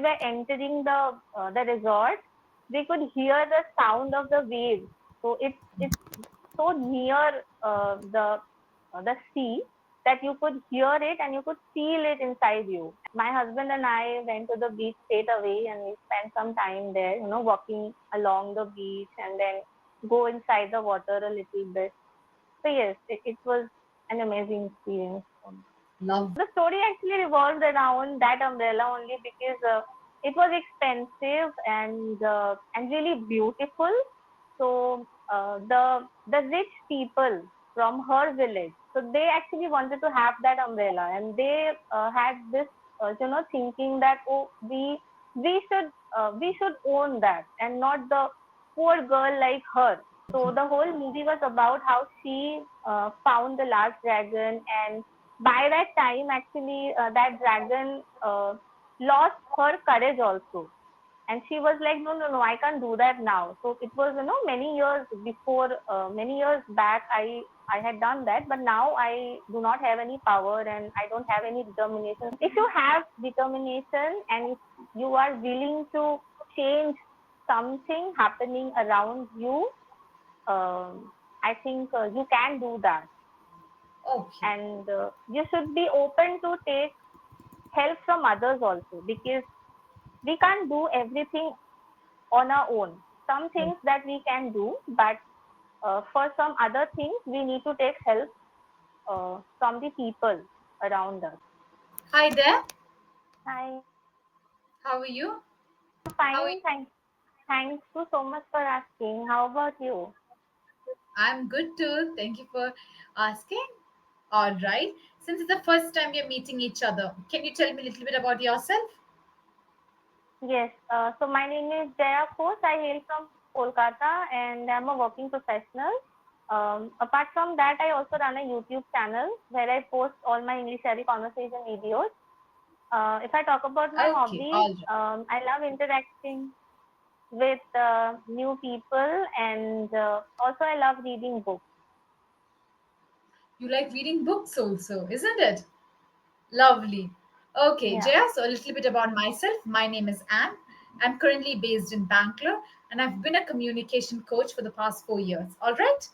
were entering the resort, we could hear the sound of the waves. So it's so near the sea that you could hear it and you could feel it inside you. My husband and I went to the beach straight away and we spent some time there, walking along the beach and then go inside the water a little bit. So yes, it was an amazing experience. Love. The story actually revolved around that umbrella only because it was expensive and really beautiful. So the rich people from her village, so they actually wanted to have that umbrella, and they had this thinking that, oh, we should own that and not the poor girl like her. So Okay. the whole movie was about how she found the last dragon, and by that time, actually, that dragon lost her courage also, and she was like, no, no, no, I can't do that now. So it was, many years before, many years back, I had done that, but now I do not have any power and I don't have any determination. If you have determination and if you are willing to change something happening around you, I think you can do that. Okay. And you should be open to take help from others also, because we can't do everything on our own. Some Okay. things that we can do, but for some other things we need to take help from the people around us. Hi there. Hi. How are you? How are you? Fine, thanks you so much for asking. How about you? I'm good too. Thank you for asking. All right. Since it's the first time we are meeting each other, can you tell me a little bit about yourself? Yes, so my name is Jaya Kos. I hail from Kolkata and I'm a working professional. Apart from that, I also run a YouTube channel where I post all my Englishyaari conversation videos. If I talk about my Okay. hobbies, All right. I love interacting with new people, and also I love reading books. You like reading books also, isn't it? Lovely. Okay, Yeah. Jaya, so a little bit about myself. My name is Anne. I'm currently based in Bangalore and I've been a communication coach for the past 4 years. All right.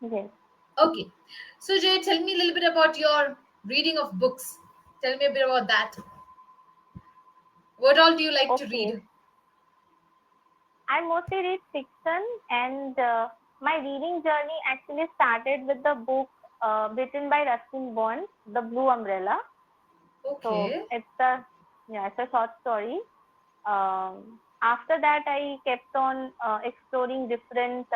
Yes. Okay. So, Jay, tell me a little bit about your reading of books. Tell me a bit about that. What all do you like to Okay. read? I mostly read fiction, and my reading journey actually started with the book written by Rustin Bond, The Blue Umbrella. So Okay. it's a short story. After that, I kept on exploring different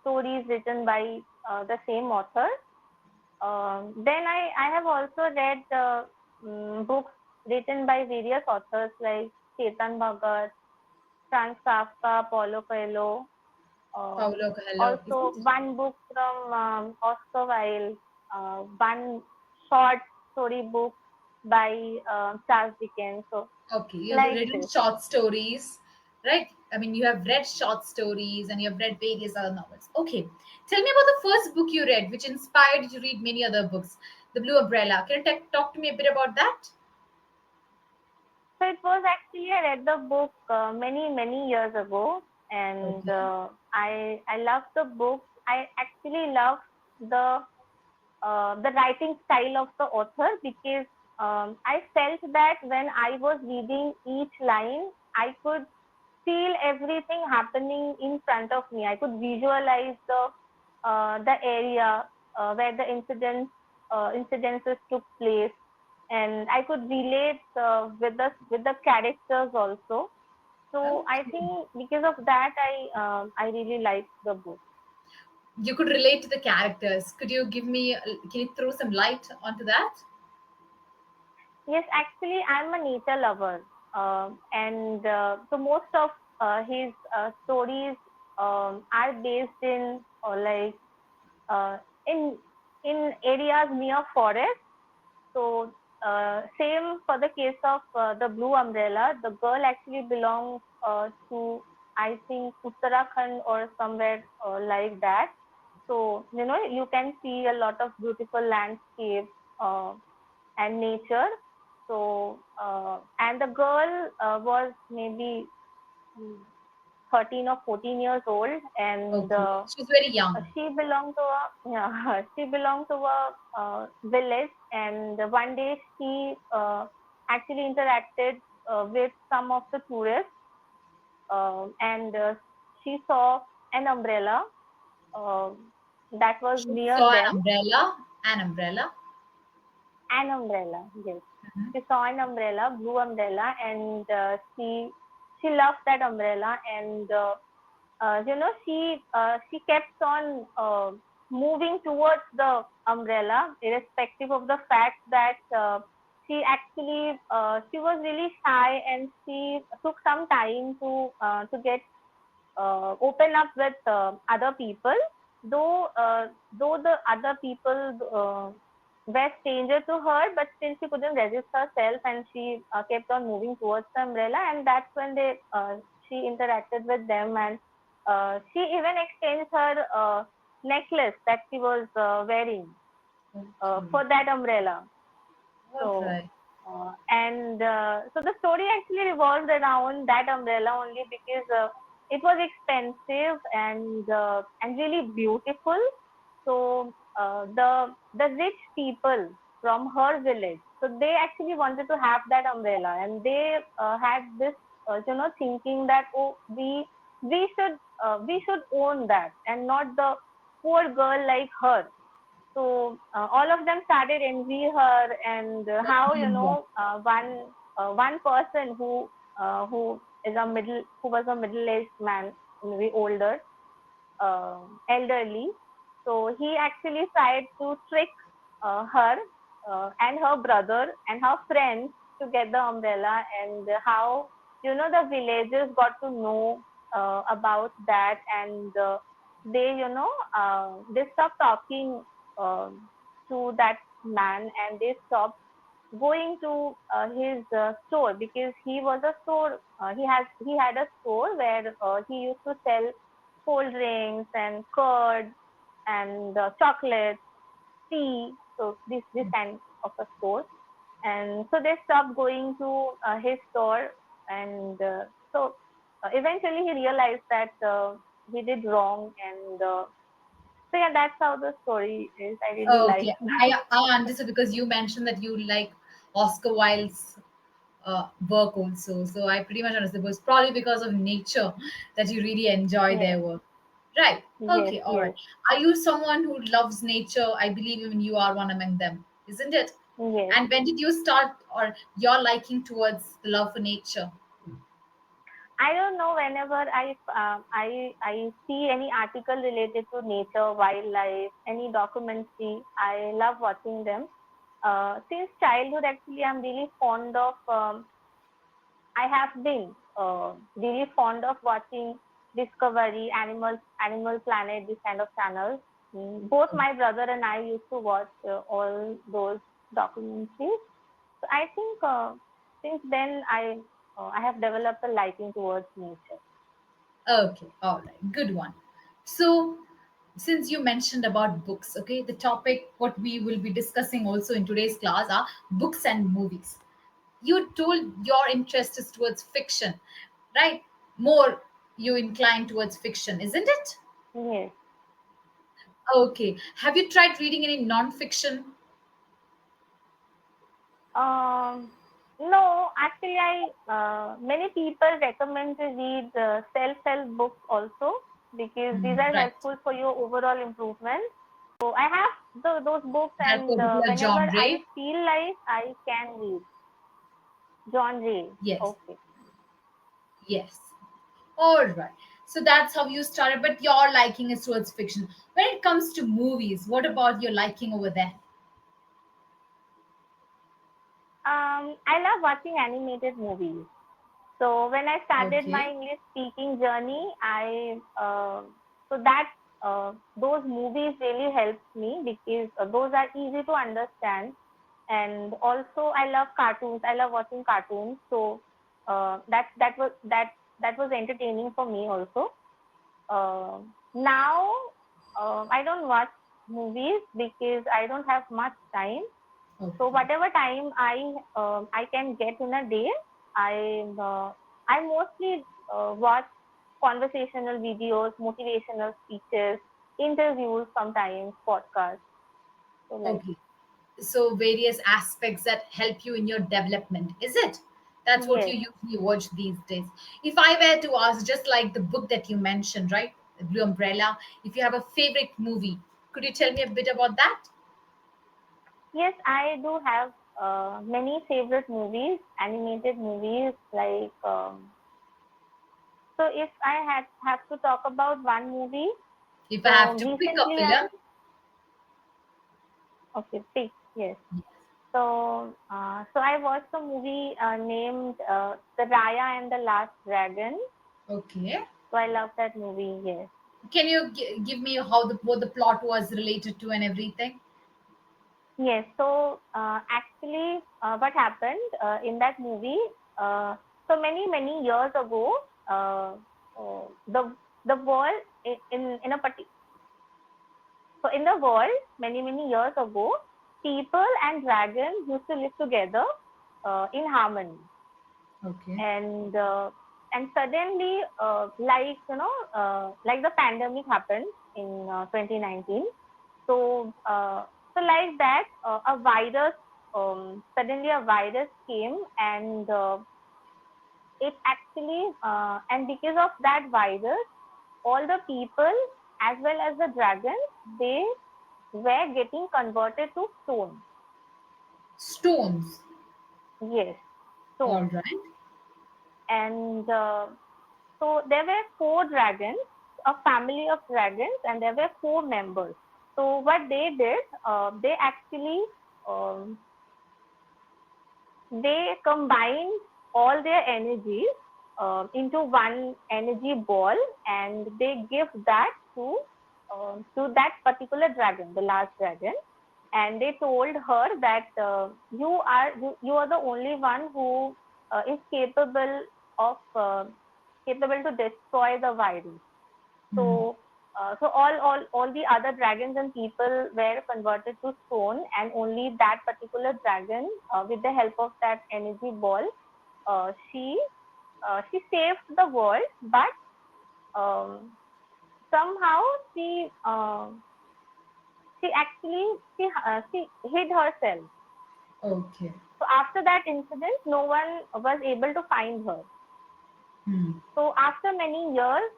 stories written by the same author. Then I have also read books written by various authors like Chetan Bhagat, Franz Kafka, Paulo Coelho. Paulo Coelho, Also, isn't it? one book from Oscar Wilde, one short story book by Charles Dickens. So, Okay, you've like written this. short stories, right? I mean, you have read short stories and you have read various other novels. Okay, tell me about the first book you read, which inspired you to read many other books, The Blue Umbrella. Can you talk to me a bit about that? So, it was actually, I read the book many years ago, and Okay. I love the book. I actually love the the writing style of the author, because I felt that when I was reading each line, I could feel everything happening in front of me. I could visualize the area where the incidences took place, and I could relate with the characters also. So I Okay. think because of that, I really liked the book. You could relate to the characters. Could you give me, can you throw some light onto that? Yes, actually, I'm a nature lover, and so most of his stories are based in like uh, in areas near forest. So same for the case of the Blue Umbrella. The girl actually belongs to, I think, Uttarakhand or somewhere like that. So you can see a lot of beautiful landscapes and nature. So and the girl was maybe mm, 13 or 14 years old, and Okay. She's very young. she belonged to a yeah, she belonged to a village, and one day she actually interacted with some of the tourists, and she saw an umbrella uh, that was She near saw an them. umbrella. An umbrella. An umbrella, yes. Mhm. She saw an umbrella, blue umbrella, and she loved that umbrella, and she kept on moving towards the umbrella, irrespective of the fact that she was really shy, and she took some time to get open up with other people, though though the other people were stranger to her, but still she couldn't resist herself, and she kept on moving towards the umbrella, and that's when she interacted with them, and she even exchanged her necklace that she was wearing Okay. for that umbrella. All So, right. so the story actually revolved around that umbrella only because it was expensive and really beautiful. So the rich people from her village, so they actually wanted to have that umbrella, and they had this thinking that, oh, we should own that and not the poor girl like her. So all of them started envy her, and how Yeah. one person who was a middle aged man, maybe older, uh, elderly. So he actually tried to trick her and her brother and her friends to get the umbrella, and how the villagers got to know about that, and they they stopped talking uh, to that man, and they stopped going to his store, because he was a store. He had a store where he used to sell cold drinks and curd and chocolates, tea. So this kind of a store, and so they stopped going to his store, and eventually he realized that he did wrong, and so yeah, that's how the story is. I really like Okay. I understood because you mentioned that you like Oscar Wilde's work also. So I pretty much understood. It was probably because of nature that you really enjoy yes, their work. Right. yes, Okay. All right. yes, Are you someone who loves nature? I believe even you are one among them, isn't it? yes. And when did you start or your liking towards the love for nature? I don't know. Whenever I see any article related to nature, wildlife, any documentary, I love watching them. Since childhood, actually, I'm really fond of. I have been really fond of watching Discovery, Animal Planet, this kind of channels. Both my brother and I used to watch all those documentaries. So I think since then I have developed a liking towards nature. Okay, all right, good one. So, since you mentioned about books, okay, the topic what we will be discussing also in today's class are books and movies. You told your interest is towards fiction, right? More you incline towards fiction, isn't it? Yes. Okay. Have you tried reading any non-fiction? Um, no, actually, I many people recommend to read self-help books also, because these are Right. helpful for your overall improvement. So I have those books, That and particular whenever I genre? feel like I can read. John Ray. Yes. Okay. Yes. All right. So that's how you started, but your liking is towards fiction. When it comes to movies, what about your liking over there? I love watching animated movies. So when I started my Okay. English speaking journey, I so that those movies really helped me, because those are easy to understand, and also I love cartoons. I love watching cartoons. So that was entertaining for me also. Uh, Now I don't watch movies because I don't have much time. So Okay. whatever time I can get in a day, I mostly watch conversational videos, motivational speeches, interviews, sometimes podcasts. So like Okay. So various aspects that help you in your development, is it? That's what you yes, usually watch these days. If I were to ask, just like the book that you mentioned, right? The Blue Umbrella, if you have a favorite movie, could you tell me a bit about that? yes, I do have many favorite movies, animated movies. Like so, if I had have to talk about one movie, If I so have to pick a recently I film, okay, pick yes. So I watched a movie named The Raya and the Last Dragon. okay. So I love that movie. Yes. Can you give me how the what the plot was related to and everything? Yes. So actually, what happened in that movie? Uh, so many years ago, uh, the world in a so in the world many years ago, people and dragons used to live together in harmony. Okay. And suddenly like the pandemic happened in 2019. So like that a virus suddenly a virus came, and it actually and because of that virus, all the people as well as the dragons, they were getting converted to stone. Stones. Yes, All stone. right. And so there were four dragons, a family of dragons, and there were four members. So what they did, they actually um, they combined all their energies into one energy ball, and they give that to that particular dragon, the last dragon. And they told her that you are the only one who is of capable to destroy the virus. Hmm. So all the other dragons and people were converted to stone, and only that particular dragon, with the help of that energy ball, uh, she she saved the world. But somehow she uh, she actually she hid herself. Okay. So after that incident, no one was able to find her. Hmm. So after many years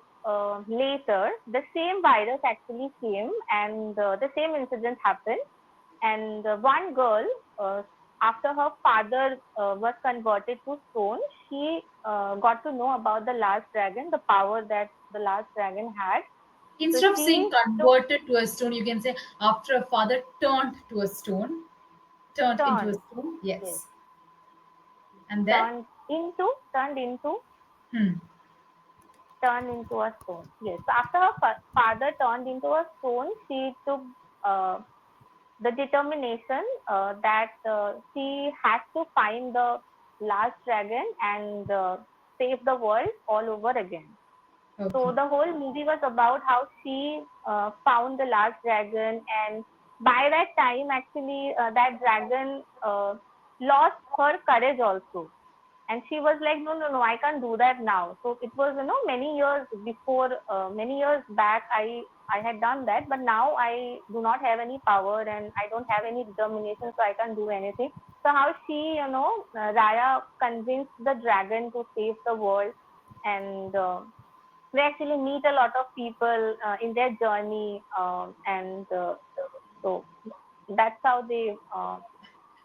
later, the same virus actually came, and the same incident happened. And one girl, uh, after her father was converted to stone, she got to know about the last dragon, the power that the last dragon had. So Instead of saying she took converted to a stone, you can say after a father turned to a stone, turned into a turn, stone. yes, Yes. And then, turned into hmm. turned into a stone. Yes. So after her father turned into a stone, she took uh, the determination that she has to find the last dragon and save the world all over again. So Okay. the whole movie was about how she found the last dragon, and by that time, actually, that dragon lost her courage also, and she was like, no, no, no, I can't do that now. So it was many years before, many years back, I had done that, but now I do not have any power and I don't have any determination, so I can't do anything. So how she, Raya convinced the dragon to save the world. And we actually meet a lot of people in their journey, and so that's how they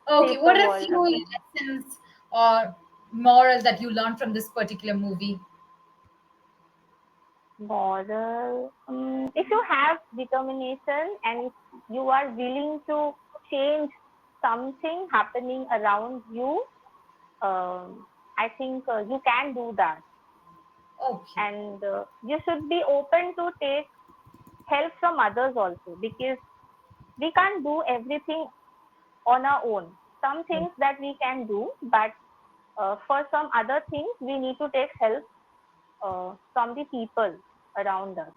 Okay. save the What are a world few again. lessons or morals that you learned from this particular movie? Moral. If you have determination and if you are willing to change something happening around you, I think you can do that. Okay. And you should be open to take help from others also, because we can't do everything on our own. Some Okay. things that we can do, but for some other things, we need to take help from the people around us.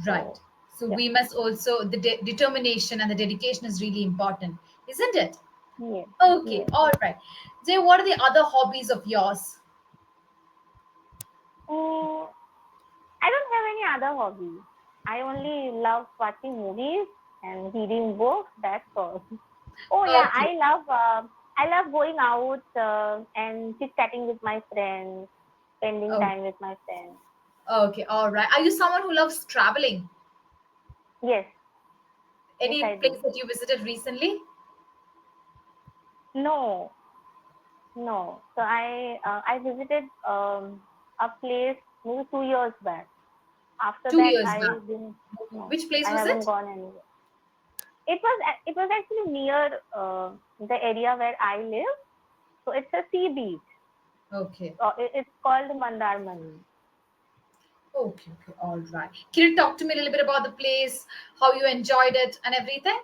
Right. So, So yeah. we must also, the determination and the dedication is really important, isn't it? Yes, Okay, yes. all right. Jay, what are the other hobbies of yours? Mm, I don't have any other hobby. I only love watching movies and reading books. That's all. Oh yeah, Okay, I love going out and chit chatting with my friends, spending oh, time with my friends. okay, all right. Are you someone who loves traveling? Yes, yes Any I do. place that you visited recently? No, no. So I visited a place maybe 2 years back. After Two that, years I back. didn't. No, Which place I was haven't it? gone anywhere. It was actually near the area where I live. So it's a sea beach. Okay, It's called Mandarmani. okay, okay, all right. Can you talk to me a little bit about the place, how you enjoyed it, and everything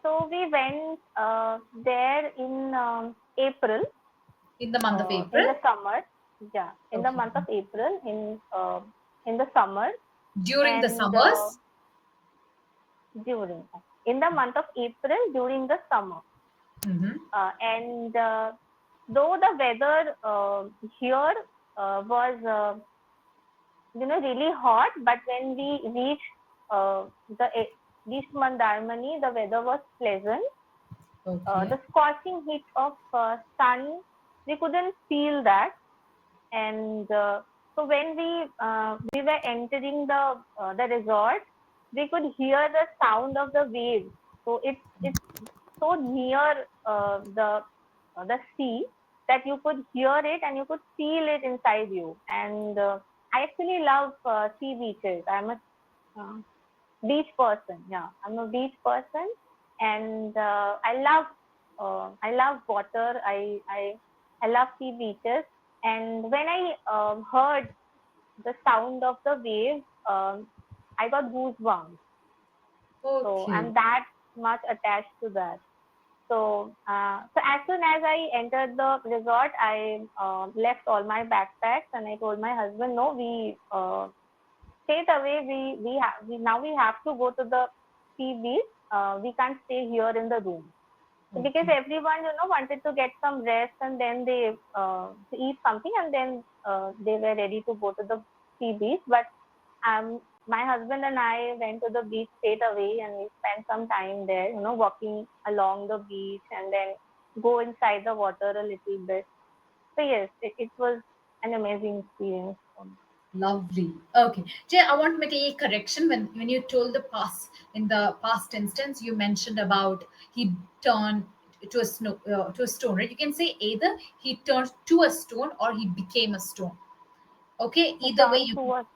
So we went there in April, in the month of in April? the summer. Yeah, in the Okay, month of April, in the summer, during the and summers. during in the month of April during the summer. Mm-hmm. And though the weather here was really hot, but when we the reached Mandarmani, the weather was pleasant. Okay. The scorching heat of sun, we couldn't feel that. And so when we were entering the resort, we could hear the sound of the waves. So it's so near the sea that you could hear it and you could feel it inside you. And I actually love sea beaches. I'm a uh, beach person. Yeah, I'm a beach person, and I love water. I love sea beaches. And when I heard the sound of the waves, I got goosebumps. So Okay. I'm that much attached to that. So as soon as I entered the resort, I left all my backpacks and I told my husband, no, we straight away we now we have to go to the sea beach. We can't stay here in the room. So because Okay. everyone wanted to get some rest and then they to eat something and then they were ready to go to the sea beach. But my husband and I went to the beach straight away and we spent some time there, walking along the beach and then go inside the water a little bit. So yes, it was an amazing experience for me. Lovely. Okay. Jay, I want to make a correction. When you told the past, in the past instance, you mentioned about he turned to a to a stone, right? You can say either he turned to a stone or he became a stone. Okay. He Either way, turned you can. towards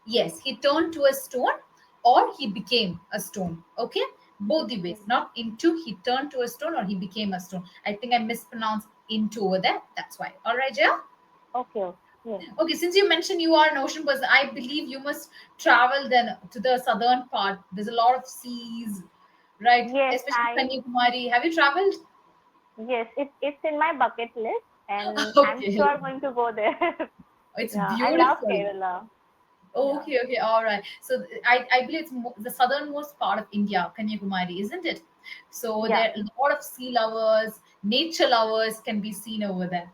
Yes, he turned to a stone or he became a stone. Okay. Both the ways. Not into, he turned to a stone or he became a stone. I think I mispronounced into over there. That's why. All right, Jay. okay, okay. Yes. Okay, since you mentioned you are an ocean person, I believe you must travel then to the southern part. There's a lot of seas, right? Yes, Especially Kanyakumari. Have you traveled? yes, it's in my bucket list and I'm Okay, sure going to go there. it's Yeah, I love beautiful. Kerala. Yeah. Okay, okay, all right. So I believe it's the southernmost part of India, Kanyakumari, isn't it? So Yeah. there a lot of sea lovers, nature lovers can be seen over there.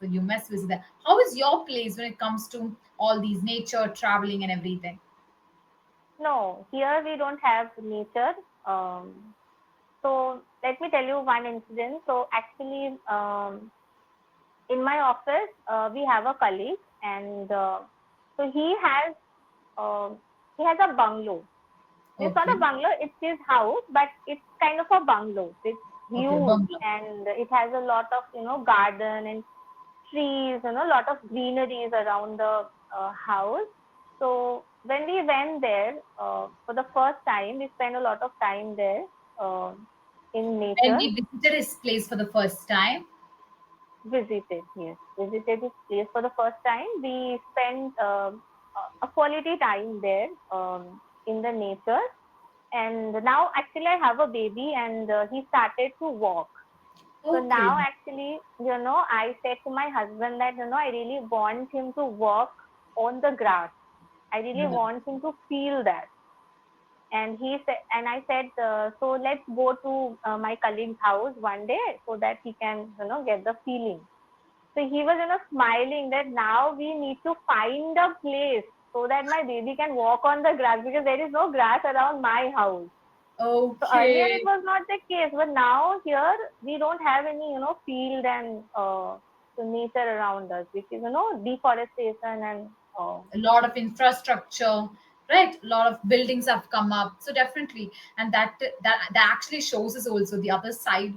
So you must visit that. How is your place when it comes to all these nature, traveling, and everything? No, here we don't have nature. Um, so let me tell you one incident. So actually, in my office, we have a colleague, and so he has a bungalow. It's not Okay. a bungalow; it's his house, but it's kind of a bungalow. It's Okay, huge, bungalow. and it has a lot of garden and trees, a lot of greeneries around the house. So when we went there for the first time, we spent a lot of time there uh, in And nature. we visited his place for the first time. Visited, yes, visited this place for the first time. We spent a quality time there in the nature. And now, actually, I have a baby, and he started to walk. So Okay. now, actually, I said to my husband that I really want him to walk on the grass. I really Right. want him to feel that. And he said, and I said, so let's go to my colleague's house one day so that he can, get the feeling. So he was, smiling that now we need to find a place so that my baby can walk on the grass because there is no grass around my house. So earlier it Okay. was not the case, but now here we don't have any, field and the nature around us, which is, deforestation and A lot of infrastructure, right? A lot of buildings have come up, so definitely. And that actually shows us also the other side,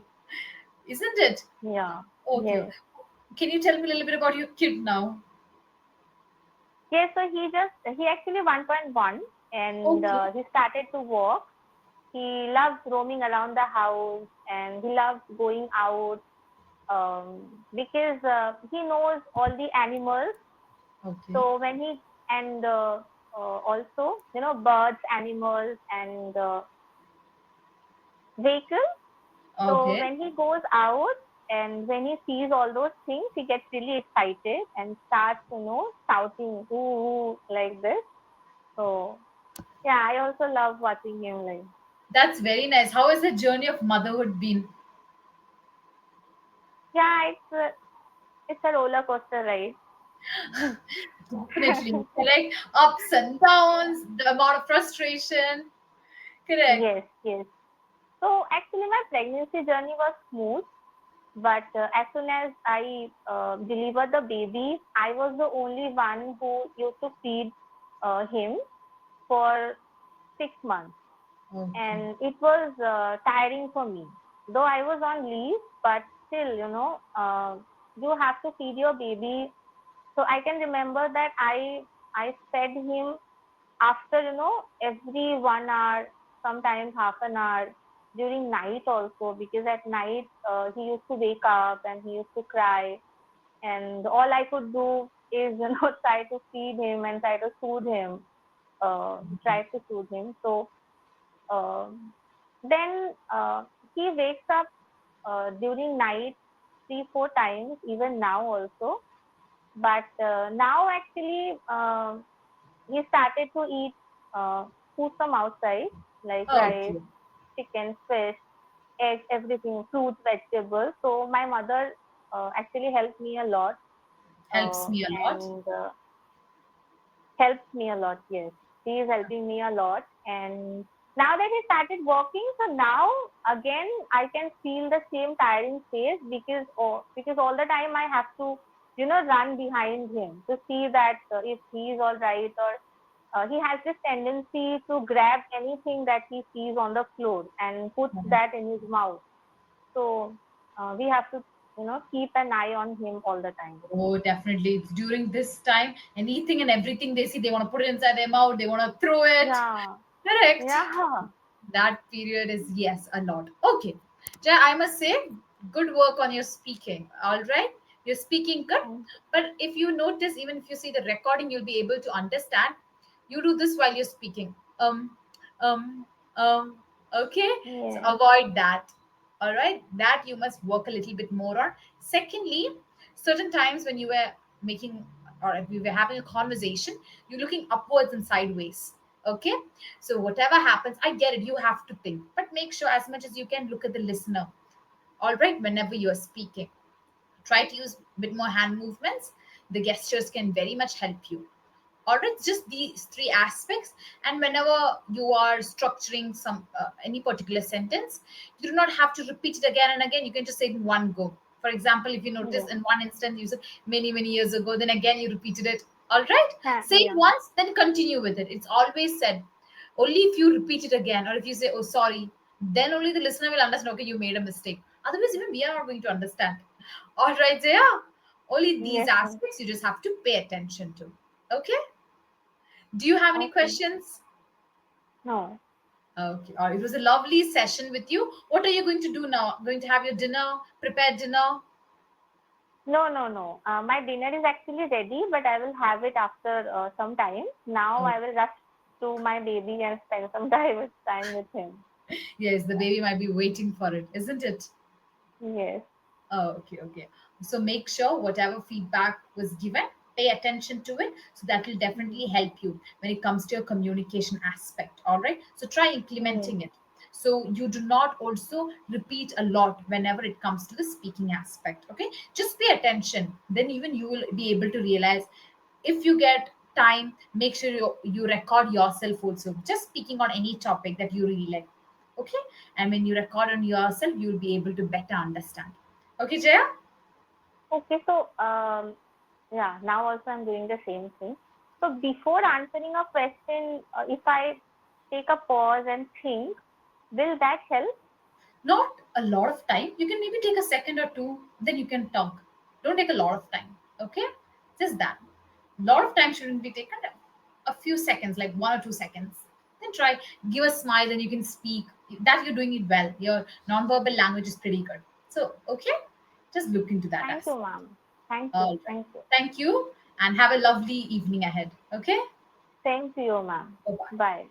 isn't it? yeah, Okay. yes. Can you tell me a little bit about your kid now? Yes, so he actually 1.1 and Okay. he started to walk. He loves roaming around the house and he loves going out because he knows all the animals. Okay. So when he and also birds, animals, and vehicles. So Okay. when he goes out and when he sees all those things, he gets really excited and starts shouting ooh, ooh like this. So yeah, I also love watching him like. That's very nice. How has the journey of motherhood been? Yeah, it's a roller coaster ride. Definitely. Correct. Ups and downs, the amount of frustration. Correct. Yes, yes. So actually, my pregnancy journey was smooth, but as soon as I delivered the baby, I was the only one who used to feed him for 6 months, Okay. and it was tiring for me. Though I was on leave, but still, you have to feed your baby. So I can remember that I fed him after every 1 hour, sometimes half an hour during night also because at night he used to wake up and he used to cry and all I could do is try to feed him and try to soothe him, try to soothe him. So then he wakes up during night 3 4 times even now also, but now actually he started to eat food from outside, like rice, Okay. chicken, fish, eggs, everything, fruits, vegetables. So my mother actually helped me a lot, Helps me a lot. and helps me a lot. Yes, she is helping me a lot. And now that he started working, so now again I can feel the same tiring phase because all the time I have to run behind him to see that if he is all right or he has this tendency to grab anything that he sees on the floor and puts that in his mouth. So we have to, keep an eye on him all the time. Oh, definitely. It's during this time, anything and everything they see, they want to put it inside their mouth, they want to throw it. Yeah, Correct. yeah, That period is, yes, a lot. Okay. Jaya, I must say, good work on your speaking. All right. You're speaking good. mm, But if you notice, even if you see the recording, you'll be able to understand. You do this while you're speaking. Um, um, okay. So yes, avoid that. All right. That you must work a little bit more on. Secondly, certain times when you were making or if we were having a conversation, you're looking upwards and sideways. Okay, so whatever happens, I get it. You have to think, but make sure as much as you can look at the listener. All right, whenever you are speaking, try to use a bit more hand movements. The gestures can very much help you. All right, just these three aspects. And whenever you are structuring some any particular sentence, you do not have to repeat it again and again. You can just say it in one go. For example, if you notice yes, in one instance you said many years ago, then again you repeated it. All right, say it yeah, once, then continue with it. It's always said. Only if you repeat it again, or if you say, "Oh, sorry," then only the listener will understand. Okay, you made a mistake. Otherwise, even we are not going to understand. All right, Jaya. Only these yes, yes. aspects you just have to pay attention to. Okay. Do you have any Okay, questions? no, Okay. All right. It was a lovely session with you. What are you going to do now? Going to have your dinner, prepare dinner? no, no, no. My dinner is actually ready, but I will have it after some time. Now Oh, I will rush to my baby and spend some time with him. yes. The baby might be waiting for it, isn't it? Yes, Oh, okay. Okay. So make sure whatever feedback was given, pay attention to it, so that will definitely Mhm. help you when it comes to your communication aspect. All right, so try Mhm. implementing it, so you do not also repeat a lot whenever it comes to the speaking aspect. Okay, just pay attention, then even you will be able to realize. If you get time, make sure you record yourself also, just speaking on any topic that you really like. Okay, and when you record on yourself, you'll be able to better understand. Okay, Jaya. Okay, so yeah, now also I'm doing the same thing. So before answering a question, if I take a pause and think, will that help? Not a lot of time, you can maybe take a second or two, then you can talk. Don't take a lot of time. Okay, just that. A lot of time shouldn't be taken. A few seconds, like 1 or 2 seconds, then try. Give a smile and you can speak. That you're doing it well, your non-verbal language is pretty good. So okay, just look into that Thank you, aspect. ma'am. Thank you. All right, Thank you. thank you, and have a lovely evening ahead. Okay, Same to you, ma'am. bye bye. Bye.